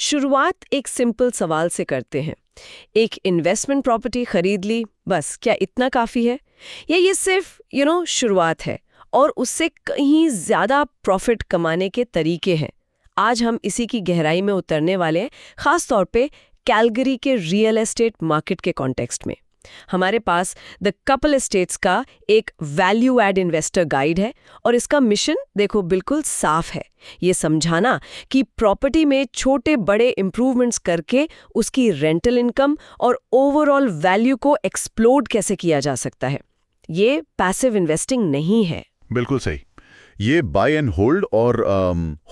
शुरुआत एक सिंपल सवाल से करते हैं। एक इन्वेस्टमेंट प्रॉपर्टी खरीद ली, बस क्या इतना काफ़ी है? या ये सिर्फ शुरुआत है और उससे कहीं ज़्यादा प्रॉफिट कमाने के तरीके हैं? आज हम इसी की गहराई में उतरने वाले हैं, खास तौर पे कैलगरी के रियल एस्टेट मार्केट के कॉन्टेक्स्ट में। हमारे पास द कपल एस्टेट्स का एक वैल्यू एड इन्वेस्टर गाइड है और इसका मिशन देखो बिल्कुल साफ है, ये समझाना कि प्रॉपर्टी में छोटे बड़े इंप्रूवमेंट्स करके उसकी रेंटल इनकम और ओवरऑल वैल्यू को एक्सप्लोड कैसे किया जा सकता है। ये पैसिव इन्वेस्टिंग नहीं है। बिल्कुल सही। ये बाय एंड होल्ड और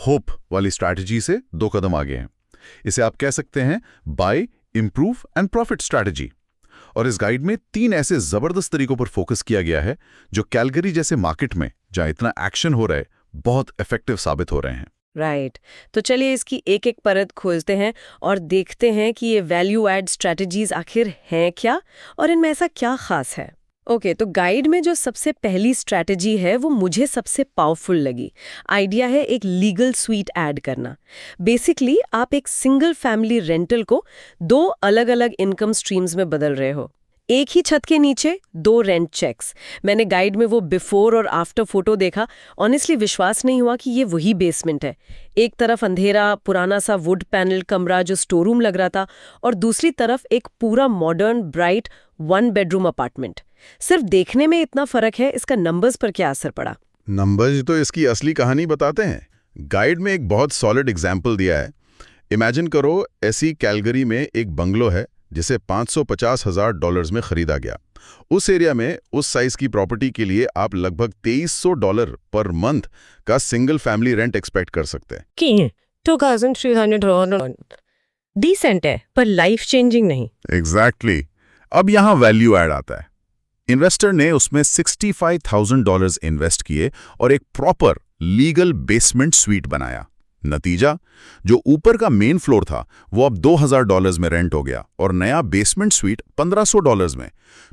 होप वाली स्ट्रैटेजी से 2 कदम आगे हैं। इसे आप कह सकते हैं buy, improve and profit strategy. और इस गाइड में 3 ऐसे जबरदस्त तरीकों पर फोकस किया गया है जो कैलगरी जैसे मार्केट में जहां इतना एक्शन हो रहा है बहुत इफेक्टिव साबित हो रहे हैं। राइट। तो चलिए इसकी एक एक परत खोजते हैं और देखते हैं कि ये वैल्यू एड स्ट्रेटजीज आखिर हैं क्या और इनमें ऐसा क्या खास है। ओके, तो गाइड में जो सबसे पहली स्ट्रैटेजी है वो मुझे सबसे पावरफुल लगी। आइडिया है एक लीगल स्वीट ऐड करना। बेसिकली आप एक सिंगल फैमिली रेंटल को 2 अलग-अलग इनकम स्ट्रीम्स में बदल रहे हो। एक ही छत के नीचे 2 रेंट चेक्स। मैंने गाइड में वो बिफोर और आफ्टर फोटो देखा, ऑनेस्टली विश्वास नहीं हुआ कि ये वही बेसमेंट है। एक तरफ अंधेरा पुराना सा वुड पैनल कमरा जो स्टोर रूम लग रहा था और दूसरी तरफ एक पूरा मॉडर्न ब्राइट 1 बेडरूम अपार्टमेंट। सिर्फ देखने में इतना फर्क है, इसका नंबर्स पर क्या असर पड़ा? नंबर्स तो इसकी असली कहानी बताते हैं। गाइड में एक बहुत सॉलिड एग्जाम्पल दिया है। इमेजिन करो ऐसी कैलगरी में एक बंगलो है जिसे $550,000 में खरीदा गया। उस एरिया में उस साइज की प्रॉपर्टी के लिए आप लगभग $2300 पर मंथ का सिंगल फैमिली रेंट एक्सपेक्ट कर सकते हैं। कि 2300 डिसेंट है पर लाइफ चेंजिंग नहीं। एग्जैक्टली। अब यहाँ वैल्यू ऐड आता है। इन्वेस्टर ने उसमें $65,000 इन्वेस्ट किए और एक प्रॉपर लीगल बेसमेंट स्वीट बनाया। नतीजा, जो ऊपर का मेन फ्लोर था वो अब $2,000 में रेंट हो गया और नया बेसमेंट स्वीट $1,500 में।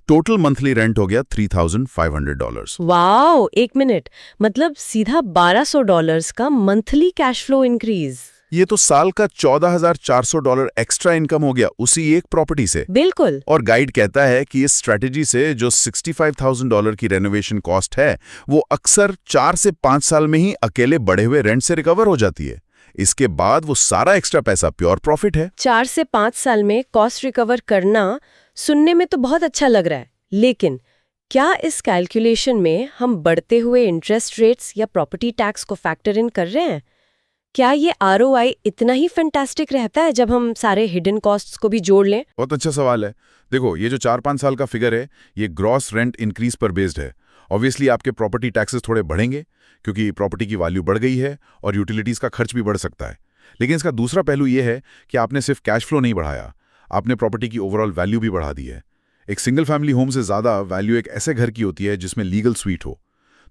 टोटल मंथली रेंट हो गया $3,500। वाओ, एक मिनट, मतलब सीधा $1,200 का मंथली कैश फ्लो इंक्रीज। ये तो साल का $14,400 एक्स्ट्रा इनकम हो गया उसी एक प्रॉपर्टी से। बिल्कुल। और गाइड कहता है कि इस स्ट्रेटेजी से जो $65,000 की रेनोवेशन कॉस्ट है वो अक्सर 4 से 5 साल में ही अकेले बढ़े हुए रेंट से रिकवर हो जाती है। इसके बाद वो सारा एक्स्ट्रा पैसा प्योर प्रॉफिट है। 4 से 5 साल में कॉस्ट रिकवर करना सुनने में तो बहुत अच्छा लग रहा है, लेकिन क्या इस कैलकुलेशन में हम बढ़ते हुए इंटरेस्ट रेट्स या प्रॉपर्टी टैक्स को फैक्टर इन कर रहे हैं? क्या ये ROI इतना ही फैंटास्टिक रहता है जब हम सारे हिडन कॉस्ट्स को भी जोड़ लें? बहुत अच्छा सवाल है। देखो, ये जो 4-5 साल का फिगर है ये ग्रॉस रेंट इंक्रीज पर बेस्ड है। ऑब्वियसली आपके प्रॉपर्टी टैक्सेस थोड़े बढ़ेंगे क्योंकि प्रॉपर्टी की वैल्यू बढ़ गई है और यूटिलिटीज का खर्च भी बढ़ सकता है। लेकिन इसका दूसरा पहलू ये है कि आपने सिर्फ कैश फ्लो नहीं बढ़ाया, आपने प्रॉपर्टी की ओवरऑल वैल्यू भी बढ़ा दी है। एक सिंगल फैमिली होम से ज्यादा वैल्यू एक ऐसे घर की होती है जिसमें लीगल स्वीट हो।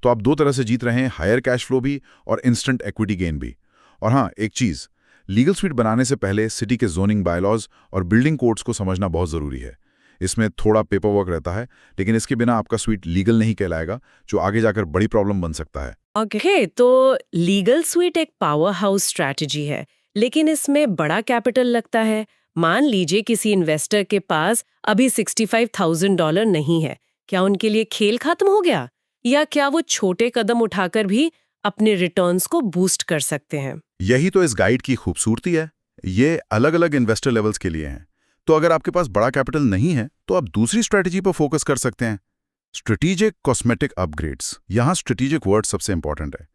तो आप 2 तरह से जीत रहे हैं, हायर कैश फ्लो भी और इंस्टेंट एक्विटी गेन भी। और हाँ, एक चीज, लीगल स्वीट बनाने से पहले सिटी के जोनिंग बायलॉज और बिल्डिंग कोड्स को समझना बहुत जरूरी है। इसमें थोड़ा पेपर वर्क रहता है, लेकिन इसके बिना आपका स्वीट लीगल नहीं कहलाएगा, जो आगे जाकर बड़ी प्रॉब्लम बन सकता है। ओके, तो लीगल स्वीट एक पावर हाउस स्ट्रैटेजी है, लेकिन इसमें बड़ा कैपिटल लगता है। मान लीजिए किसी इन्वेस्टर के पास अभी $65,000 नहीं है, क्या उनके लिए खेल खत्म हो गया? या क्या वो छोटे कदम उठाकर भी अपने रिटर्न्स को बूस्ट कर सकते हैं? यही तो इस गाइड की खूबसूरती है। ये अलग अलग इन्वेस्टर लेवल्स के लिए हैं। तो अगर आपके पास बड़ा कैपिटल नहीं है तो आप दूसरी स्ट्रेटेजी पर फोकस कर सकते हैं, स्ट्रेटेजिक कॉस्मेटिक अपग्रेड्स। यहाँ स्ट्रेटेजिक वर्ड सबसे इंपॉर्टेंट है।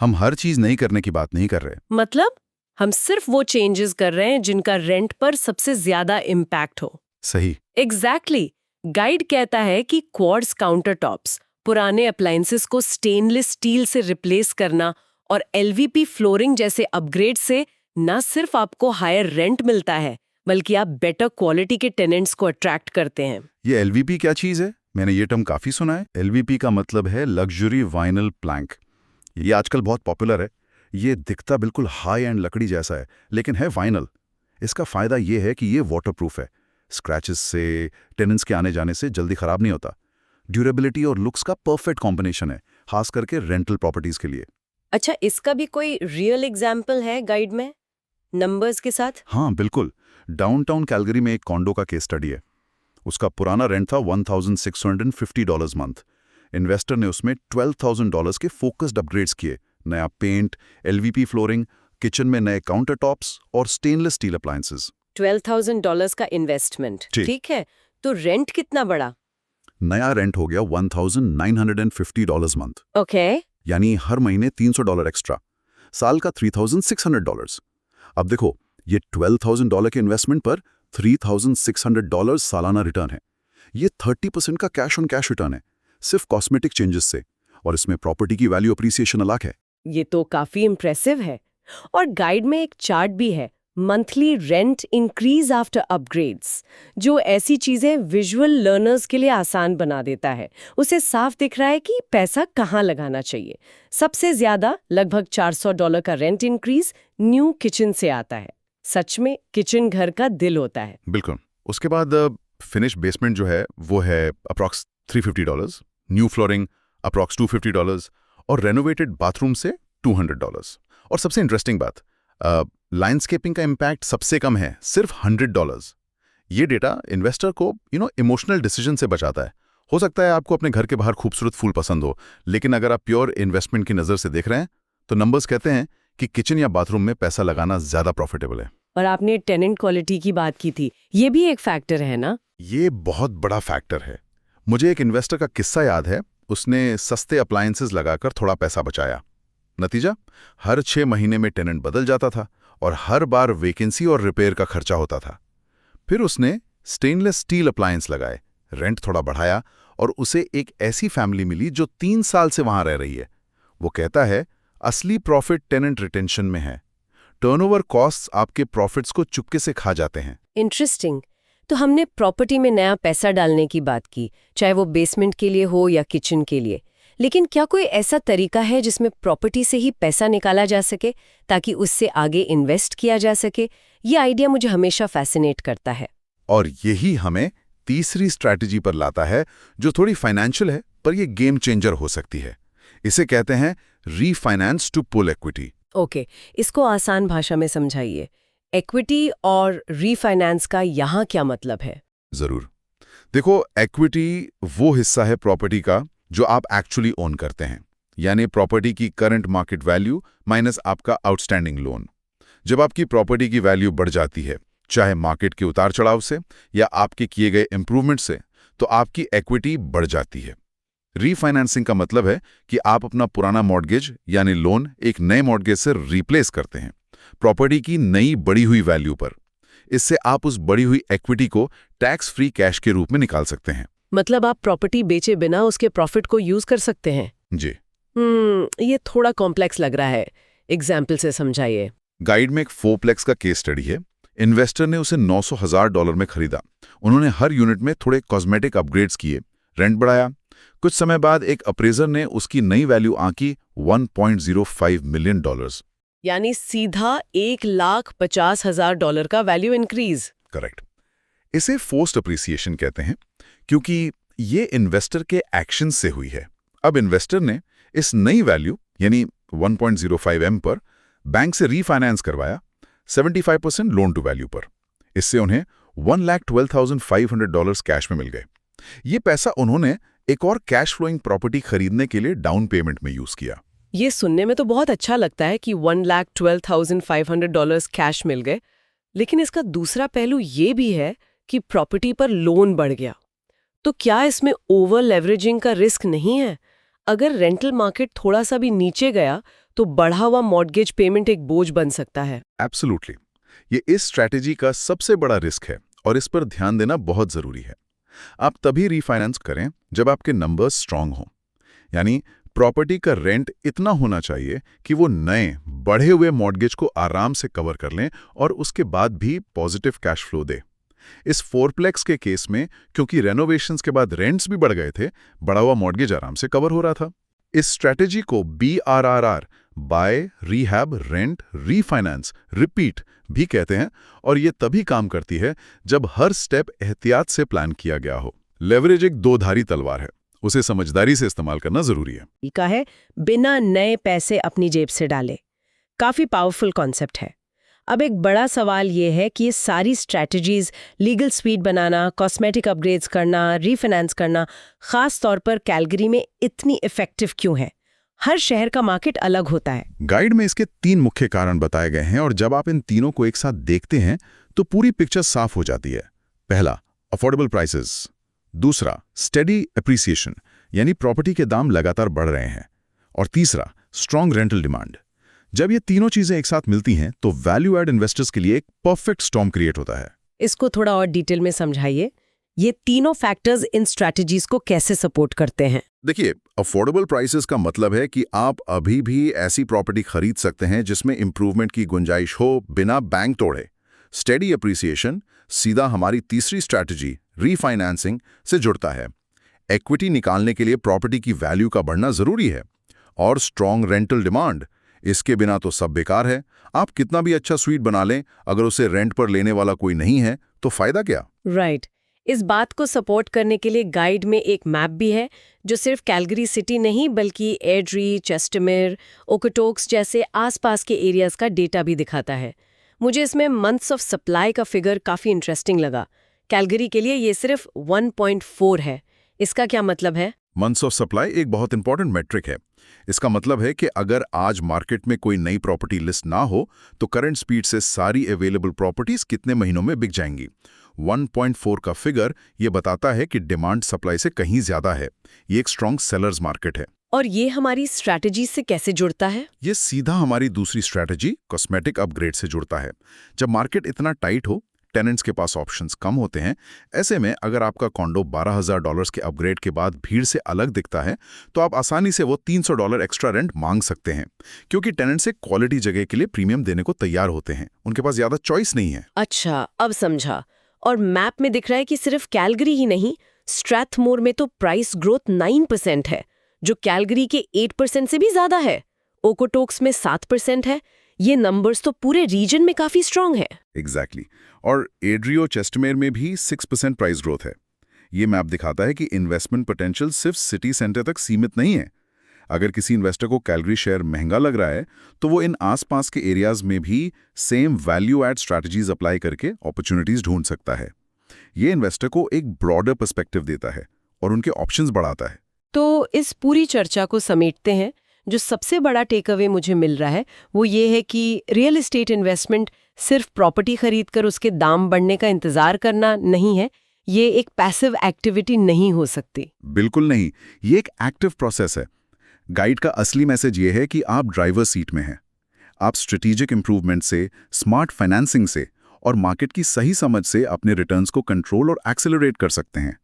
हम हर चीज नहीं करने की बात नहीं कर रहे। मतलब हम सिर्फ वो चेंजेस कर रहे हैं जिनका रेंट पर सबसे ज्यादा इम्पैक्ट हो। सही। एग्जैक्टली। गाइड कहता है कि क्वार्ट्ज काउंटर टॉप्स, पुराने अप्लायंसेस को स्टेनलेस स्टील से रिप्लेस करना और LVP फ्लोरिंग जैसे अपग्रेड से न सिर्फ आपको हायर रेंट मिलता है, बल्कि आप बेटर क्वालिटी के टेनेंट्स को अट्रैक्ट करते हैं। ये LVP क्या चीज है? मैंने ये टर्म काफी सुना है। LVP का मतलब है लग्जरी वाइनल प्लैंक। ये आजकल बहुत पॉपुलर है। ये दिखता बिल्कुल हाई एंड लकड़ी जैसा है, लेकिन है वाइनल। इसका फायदा ये है कि ये वाटरप्रूफ है, स्क्रैचेस से, टेनेंट्स के आने जाने से जल्दी खराब नहीं होता। ड्यूरेबिलिटी और लुक्स का परफेक्ट कॉम्बिनेशन है, खास करके रेंटल प्रॉपर्टीज के लिए। अच्छा, इसका भी कोई रियल एग्जाम्पल है गाइड में? नंबर्स के साथ? हाँ बिल्कुल। डाउनटाउन कैलगरी में एक कॉन्डो का केस स्टडी है। उसका पुराना रेंट था $1,650 मंथ। इन्वेस्टर ने उसमें $12,000 के फोकस्ड अपग्रेड्स किए। नया पेंट, एलवीपी फ्लोरिंग, किचन में नए काउंटर टॉप्स और स्टेनलेस स्टील अप्लायंसेस। $12,000 का इन्वेस्टमेंट, ठीक है। तो रेंट कितना बढ़ा? नया रेंट हो गया $1,950 मंथ। ओके। यानी हर महीने $300 एक्स्ट्रा। साल का $3,600। अब देखो, ये $12,000 के इन्वेस्टमेंट पर $3,600 सालाना रिटर्न है। ये 30% का कैश ऑन कैश रिटर्न है, सिर्फ कॉस्मेटिक चेंजेस से। और इसमें प्रॉपर्टी की वैल्यू अप्रिसिएशन अलग है। ये तो काफी इम्प्रेसिव है। और गाइड में एक चार्ट भी है, monthly rent increase after upgrades, जो ऐसी चीजें विजुअल लर्नर्स के लिए आसान बना देता है। उसे साफ दिख रहा है कि पैसा कहाँ लगाना चाहिए। सबसे ज्यादा लगभग $400 का रेंट इंक्रीज न्यू किचन से आता है। सच में किचन घर का दिल होता है। बिल्कुल। उसके बाद फिनिश बेसमेंट जो है वो है अप्रॉक्स $350, न्यू फ्लोरिंग अप्रॉक्स $250 और रेनोवेटेड बाथरूम से $200। और सबसे इंटरेस्टिंग बात, लैंडस्केपिंग का इम्पैक्ट सबसे कम है, सिर्फ $100। ये डेटा इन्वेस्टर को इमोशनल डिसीजन से बचाता है। हो सकता है आपको अपने घर के बाहर खूबसूरत फूल पसंद हो, लेकिन अगर आप प्योर इन्वेस्टमेंट की नज़र से देख रहे हैं तो नंबर्स कहते हैं कि किचन या बाथरूम में पैसा लगाना ज़्यादा प्रॉफिटेबल है। और आपने टेनेंट क्वालिटी की बात की थी, ये भी एक फैक्टर है ना? ये बहुत बड़ा फैक्टर है। मुझे एक इन्वेस्टर का किस्सा याद है। उसने सस्ते अप्लायंसेस लगाकर थोड़ा पैसा बचाया। नतीजा, हर 6 महीने में टेनेंट बदल जाता था और हर बार वेकेंसी और रिपेयर का खर्चा होता था। फिर उसने स्टेनलेस स्टील अप्लायंस लगाए, रेंट थोड़ा बढ़ाया और उसे एक ऐसी फैमिली मिली जो 3 साल से वहां रह रही है। वो कहता है, असली प्रॉफिट टेनेंट रिटेंशन में है। टर्नओवर कॉस्ट्स आपके प्रॉफिट्स को चुपके से खा जाते हैं। इंटरेस्टिंग। तो हमने प्रॉपर्टी में नया पैसा डालने की बात की, चाहे वो बेसमेंट के लिए हो या किचन के लिए। लेकिन क्या कोई ऐसा तरीका है जिसमें प्रॉपर्टी से ही पैसा निकाला जा सके ताकि उससे आगे इन्वेस्ट किया जा सके? ये आइडिया मुझे हमेशा फैसिनेट करता है। और यही हमें तीसरी स्ट्रैटेजी पर लाता है, जो थोड़ी फाइनेंशियल है पर ये गेम चेंजर हो सकती है। इसे कहते हैं refinance to pull equity. Okay, इसको आसान भाषा में समझाइए। इक्विटी और रीफाइनेंस का यहाँ क्या मतलब है? जरूर। देखो, इक्विटी वो हिस्सा है प्रॉपर्टी का जो आप एक्चुअली ओन करते हैं, यानी प्रॉपर्टी की करंट मार्केट वैल्यू माइनस आपका आउटस्टैंडिंग लोन। जब आपकी प्रॉपर्टी की वैल्यू बढ़ जाती है, चाहे मार्केट के उतार चढ़ाव से या आपके किए गए इंप्रूवमेंट से, तो आपकी इक्विटी बढ़ जाती है। रीफाइनेंसिंग का मतलब है कि आप अपना पुराना मॉर्गेज यानी लोन एक नए मॉर्गेज से रिप्लेस करते हैं, प्रॉपर्टी की नई बढ़ी हुई वैल्यू पर। इससे आप उस बढ़ी हुई इक्विटी को टैक्स फ्री कैश के रूप में निकाल सकते हैं। मतलब आप प्रॉपर्टी बेचे बिना उसके प्रॉफिट को यूज कर सकते हैं? जी। ये थोड़ा कॉम्प्लेक्स लग रहा है, एग्जाम्पल से समझाइए। गाइड में एक 4प्लेक्स का केस स्टडी है। इन्वेस्टर ने उसे $900,000 में खरीदा। उन्होंने हर यूनिट में थोड़े कॉस्मेटिक अपग्रेड्स किए, रेंट बढ़ाया। कुछ समय बाद एक अप्रेजर ने उसकी नई वैल्यू आंकी $1.05 मिलियन। यानी सीधा $1,50,000 का वैल्यू इंक्रीज। करेक्ट। इसे फोर्स्ड अप्रिसिएशन कहते हैं, क्योंकि ये इन्वेस्टर के एक्शन से हुई है। अब इन्वेस्टर ने इस नई वैल्यू यानी 1.05M पर बैंक से रीफाइनेंस करवाया, 75% लोन टू वैल्यू पर। इससे उन्हें $1,12,500 कैश में मिल गए। ये पैसा उन्होंने एक और कैश फ्लोइंग प्रॉपर्टी खरीदने के लिए डाउन पेमेंट में यूज किया। ये सुनने में तो बहुत अच्छा लगता है कि $1,12,500 कैश मिल गए, लेकिन इसका दूसरा पहलू ये भी है कि प्रॉपर्टी पर लोन बढ़ गया। तो क्या इसमें ओवर लेवरेजिंग का रिस्क नहीं है? अगर रेंटल मार्केट थोड़ा सा भी नीचे गया तो बढ़ा हुआ मॉर्गेज पेमेंट एक बोझ बन सकता है। एब्सोल्युटली। ये इस स्ट्रैटेजी का सबसे बड़ा रिस्क है और इस पर ध्यान देना बहुत जरूरी है। आप तभी रीफाइनेंस करें जब आपके नंबर्स स्ट्रांग हों, यानी प्रॉपर्टी का रेंट इतना होना चाहिए कि वो नए बढ़े हुए मॉर्गेज को आराम से कवर कर लें और उसके बाद भी पॉजिटिव कैश फ्लो दे। इस 4प्लेक्स के केस में क्योंकि रेनोवेशंस के बाद रेंट्स भी बढ़ गए थे, बढ़ा हुआ मॉर्गेज आराम से कवर हो रहा था। इस स्ट्रैटेजी को BRRR, buy rehab rent refinance repeat भी कहते हैं, और ये तभी काम करती है जब हर स्टेप एहतियात से प्लान किया गया हो। लेवरेज एक दो-धारी तलवार है, उसे समझदारी से इस्तेमाल करना जरूरी है। का है बिना नए पैसे अपनी जेब से डाले। काफी पावरफुल कॉन्सेप्ट है। अब एक बड़ा सवाल ये है कि ये सारी स्ट्रैटेजीज, लीगल स्वीट बनाना, कॉस्मेटिक अपग्रेड्स करना, रीफाइनेंस करना, खास तौर पर कैलगरी में इतनी इफेक्टिव क्यों है? हर शहर का मार्केट अलग होता है। गाइड में इसके 3 मुख्य कारण बताए गए हैं और जब आप इन तीनों को एक साथ देखते हैं तो पूरी पिक्चर साफ हो जाती है। पहला, अफोर्डेबल प्राइसेस। दूसरा, स्टेडी एप्रिसिएशन, यानी प्रॉपर्टी के दाम लगातार बढ़ रहे हैं। और तीसरा, स्ट्रॉन्ग रेंटल डिमांड। जब ये तीनों चीजें एक साथ मिलती हैं तो वैल्यू एड इन्वेस्टर्स के लिए एक परफेक्ट स्टॉर्म क्रिएट होता है। इसको थोड़ा और डिटेल में समझाइए। ये तीनों फैक्टर्स इन स्ट्रैटेजीज को कैसे सपोर्ट करते हैं? देखिए, अफोर्डेबल प्राइसेस का मतलब है कि आप अभी भी ऐसी प्रॉपर्टी खरीद सकते हैं जिसमें इंप्रूवमेंट की गुंजाइश हो बिना बैंक तोड़े। स्टेडी एप्रिसिएशन सीधा हमारी तीसरी स्ट्रैटेजी रीफाइनेंसिंग से जुड़ता है। इक्विटी निकालने के लिए प्रॉपर्टी की वैल्यू का बढ़ना जरूरी है। और स्ट्रॉन्ग रेंटल डिमांड, इसके बिना तो सब बेकार है। आप कितना भी अच्छा स्वीट बना लें, अगर उसे रेंट पर लेने वाला कोई नहीं है तो फायदा क्या? राइट। इस बात को सपोर्ट करने के लिए गाइड में एक मैप भी है जो सिर्फ कैलगरी सिटी नहीं बल्कि एड्री, चेस्टमेर, ओकोटोक्स जैसे आसपास के एरियाज का डेटा भी दिखाता है। मुझे इसमें मंथ्स ऑफ सप्लाई का फिगर काफ़ी इंटरेस्टिंग लगा। कैलगरी के लिए ये सिर्फ 1.4 है। इसका क्या मतलब है? मंथ्स ऑफ सप्लाई एक बहुत इंपॉर्टेंट मेट्रिक है। इसका मतलब है कि अगर आज मार्केट में कोई नई प्रॉपर्टी लिस्ट ना हो तो करंट स्पीड से सारी अवेलेबल प्रॉपर्टीज कितने महीनों में बिक जाएंगी। 1.4 का फिगर ये बताता है कि डिमांड सप्लाई से कहीं ज्यादा है। ये एक स्ट्रॉन्ग सेलर्स मार्केट है। और ये हमारी स्ट्रैटेजी से कैसे जुड़ता है? ये सीधा हमारी दूसरी स्ट्रैटेजी कॉस्मेटिक अपग्रेड से जुड़ता है। जब मार्केट इतना टाइट हो, टेनेंट्स के पास ऑप्शंस कम होते हैं, ऐसे में अगर आपका कॉन्डो $12,000 के अपग्रेड के बाद भीड़ से अलग दिखता है तो आप आसानी से वो $300 एक्स्ट्रा रेंट मांग सकते हैं, क्योंकि टेनेंट्स एक क्वालिटी जगह के लिए प्रीमियम देने को तैयार होते हैं। उनके पास ज्यादा चॉइस नहीं है। अच्छा, अब समझा। और मैप में दिख रहा है कि सिर्फ कैलगरी ही नहीं, स्ट्रैथमोर में तो प्राइस ग्रोथ 9% है, जो कैलगरी के 8% से भी ज्यादा है। ओकोटोक्स में 7% है। ये नंबर्स तो पूरे रीजन में काफी स्ट्रांग है। एग्जैक्टली। और एड्रियो चेस्टमेर में भी 6% प्राइस ग्रोथ है। ये मैप दिखाता है कि इन्वेस्टमेंट पोटेंशियल सिर्फ सिटी सेंटर तक सीमित नहीं है। अगर किसी इन्वेस्टर को कैलगरी शेयर महंगा लग रहा है तो वो इन आसपास के एरियाज में भी same value add strategies apply करके अपॉर्चुनिटीज ढूंढ सकता है। ये इन्वेस्टर को एक ब्रॉडर पर्सपेक्टिव देता है और उनके ऑप्शंस बढ़ाता है। तो इस पूरी चर्चा को समेटते हैं, जो सबसे बड़ा टेक अवे मुझे मिल रहा है वो ये है कि रियल एस्टेट इन्वेस्टमेंट सिर्फ प्रॉपर्टी खरीदकर उसके दाम बढ़ने का इंतजार करना नहीं है। ये एक पैसिव एक्टिविटी नहीं हो सकती। बिल्कुल नहीं, ये एक एक्टिव प्रोसेस है। गाइड का असली मैसेज ये है कि आप ड्राइवर सीट में हैं। आप स्ट्रेटेजिक इंप्रूवमेंट से, स्मार्ट फाइनेंसिंग से और मार्केट की सही समझ से अपने रिटर्न्स को कंट्रोल और एक्सेलरेट कर सकते हैं।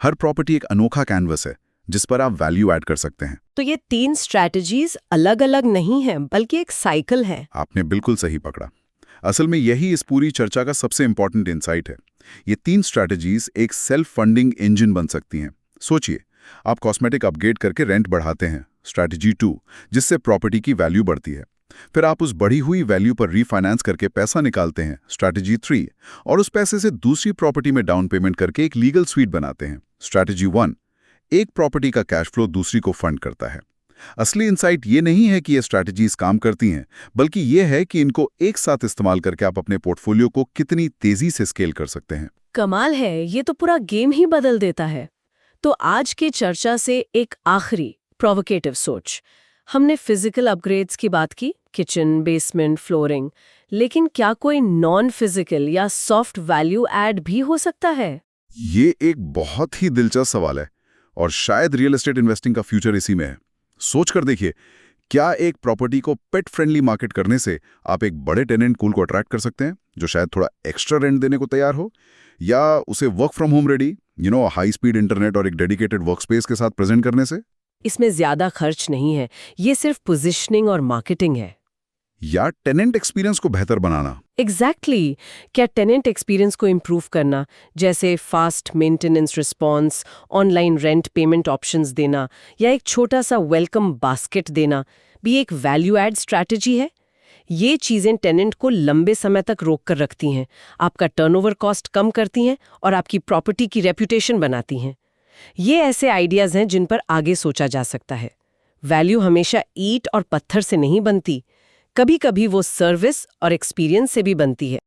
हर प्रॉपर्टी एक अनोखा कैनवस है जिस पर आप वैल्यू ऐड कर सकते हैं। तो ये 3 स्ट्रैटेजीज अलग अलग नहीं हैं, बल्कि एक साइकिल है। आपने बिल्कुल सही पकड़ा। असल में यही इस पूरी चर्चा का सबसे इंपॉर्टेंट इंसाइट है। ये 3 स्ट्रैटेजीज एक सेल्फ फंडिंग इंजन बन सकती हैं। सोचिए, आप कॉस्मेटिक अपग्रेड करके रेंट बढ़ाते हैं, स्ट्रैटेजी 2, जिससे प्रॉपर्टी की वैल्यू बढ़ती है। फिर आप उस बढ़ी हुई वैल्यू पर रीफाइनेंस करके पैसा निकालते हैं, स्ट्रैटेजी 3, और उस पैसे से दूसरी प्रॉपर्टी में डाउन पेमेंट करके एक लीगल स्वीट बनाते हैं, स्ट्रैटेजी 1। एक प्रॉपर्टी का कैश फ्लो दूसरी को फंड करता है। असली इंसाइट ये नहीं है कि ये स्ट्रैटेजीज काम करती हैं, बल्कि ये है कि इनको एक साथ इस्तेमाल करके आप अपने पोर्टफोलियो को कितनी तेजी से स्केल कर सकते हैं। कमाल है, ये तो पूरा गेम ही बदल देता है। तो आज की चर्चा से एक आखिरी प्रोवोकेटिव सोच। हमने फिजिकल अपग्रेड्स की बात की, किचन, बेसमेंट, फ्लोरिंग, लेकिन क्या कोई नॉन फिजिकल या सॉफ्ट वैल्यू ऐड भी हो सकता है? ये एक बहुत ही दिलचस्प सवाल है और शायद रियल एस्टेट इन्वेस्टिंग का फ्यूचर इसी में है। सोच कर देखिए, क्या एक प्रॉपर्टी को पेट फ्रेंडली मार्केट करने से आप एक बड़े टेनेंट कूल को अट्रैक्ट कर सकते हैं जो शायद थोड़ा एक्स्ट्रा रेंट देने को तैयार हो, या उसे work from home ready, high speed internet और एक डेडिकेटेड वर्कस्पेस के साथ प्रेजेंट करने से? इसमें ज्यादा खर्च नहीं है, ये सिर्फ पोजिशनिंग और मार्केटिंग है। या टेनेंट एक्सपीरियंस को बेहतर बनाना? एग्जैक्टली। क्या टेनेंट एक्सपीरियंस को इम्प्रूव करना, जैसे fast maintenance response, online rent payment options देना या एक छोटा सा वेलकम बास्केट देना, भी एक वैल्यू एड स्ट्रैटेजी है। ये चीजें टेनेंट को लंबे समय तक रोक कर रखती हैं, आपका टर्नओवर कॉस्ट कम करती हैं और आपकी प्रॉपर्टी की रेपुटेशन बनाती हैं। ये ऐसे आइडियाज हैं जिन पर आगे सोचा जा सकता है। वैल्यू हमेशा ईंट और पत्थर से नहीं बनती, कभी कभी वो सर्विस और एक्सपीरियंस से भी बनती है।